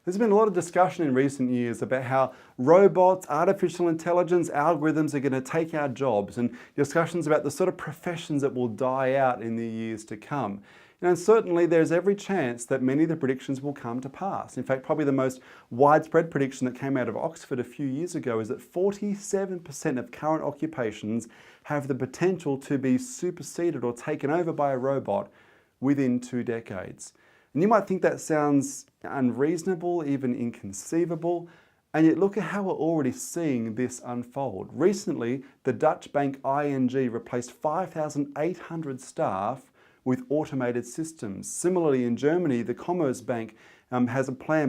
There's been a lot of discussion in recent years about how robots, artificial intelligence, algorithms are going to take our jobs, and discussions about the sort of professions that will die out in the years to come. And certainly there's every chance that many of the predictions will come to pass. In fact, probably the most widespread prediction that came out of Oxford a few years ago is that 47% of current occupations have the potential to be superseded or taken over by a robot within 2 decades. And you might think that sounds unreasonable, even inconceivable, and yet look at how we're already seeing this unfold. Recently, the Dutch bank ING replaced 5,800 staff with automated systems. Similarly, in Germany, the Commerzbank has a plan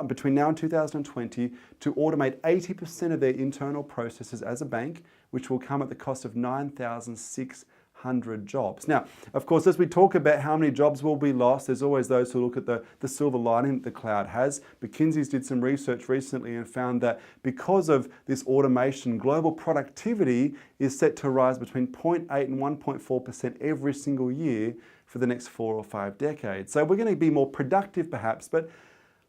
between now and 2020 to automate 80% of their internal processes as a bank, which will come at the cost of 9,600 jobs. Now, of course, as we talk about how many jobs will be lost, there's always those who look at the silver lining that the cloud has. McKinsey's did some research recently and found that because of this automation, global productivity is set to rise between 0.8 and 1.4% every single year for the next 4 or 5 decades. So we're going to be more productive perhaps, but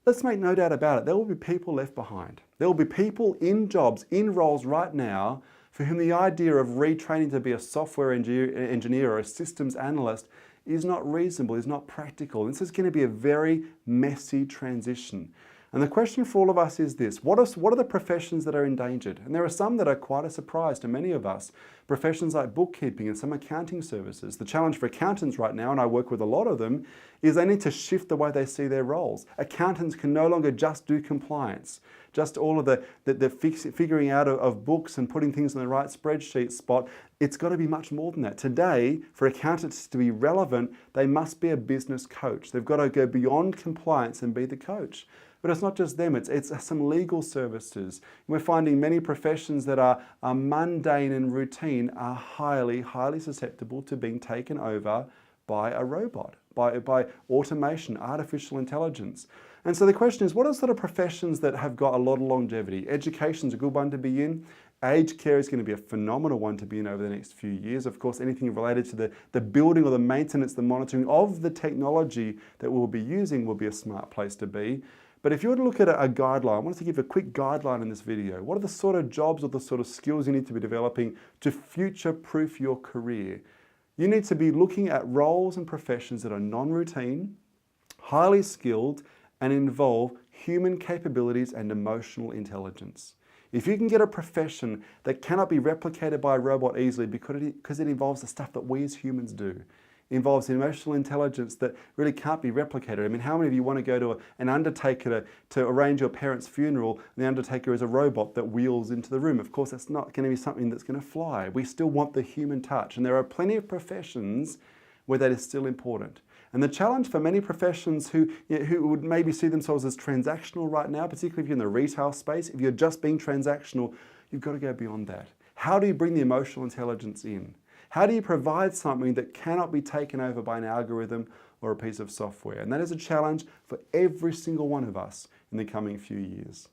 let's make no doubt about it, there will be people left behind. There will be people in jobs, in roles right now, for whom the idea of retraining to be a software engineer or a systems analyst is not reasonable, is not practical. This is going to be a very messy transition. And the question for all of us is this: what are the professions that are endangered? And there are some that are quite a surprise to many of us. Professions like bookkeeping and some accounting services. The challenge for accountants right now, and I work with a lot of them, is they need to shift the way they see their roles. Accountants can no longer just do compliance, just all of the figuring out of books and putting things in the right spreadsheet spot. It's got to be much more than that. Today, for accountants to be relevant, they must be a business coach. They've got to go beyond compliance and be the coach. But it's not just them, it's some legal services. We're finding many professions that are mundane and routine are highly susceptible to being taken over by a robot, by automation, artificial intelligence. And so the question is, what are sort of professions that have got a lot of longevity? Education's a good one to be in. Aged care is going to be a phenomenal one to be in over the next few years. Of course, anything related to the building or the maintenance, the monitoring of the technology that we'll be using will be a smart place to be. But if you were to look at a guideline, I wanted to give a quick guideline in this video. What are the sort of jobs or the sort of skills you need to be developing to future-proof your career? You need to be looking at roles and professions that are non-routine, highly skilled, and involve human capabilities and emotional intelligence. If you can get a profession that cannot be replicated by a robot easily because it involves the stuff that we as humans do, involves emotional intelligence that really can't be replicated. I mean, how many of you want to go to an undertaker to arrange your parents' funeral, and the undertaker is a robot that wheels into the room? Of course, that's not going to be something that's going to fly. We still want the human touch, and there are plenty of professions where that is still important. And the challenge for many professions who would maybe see themselves as transactional right now, particularly if you're in the retail space, if you're just being transactional, you've got to go beyond that. How do you bring the emotional intelligence in? How do you provide something that cannot be taken over by an algorithm or a piece of software? And that is a challenge for every single one of us in the coming few years.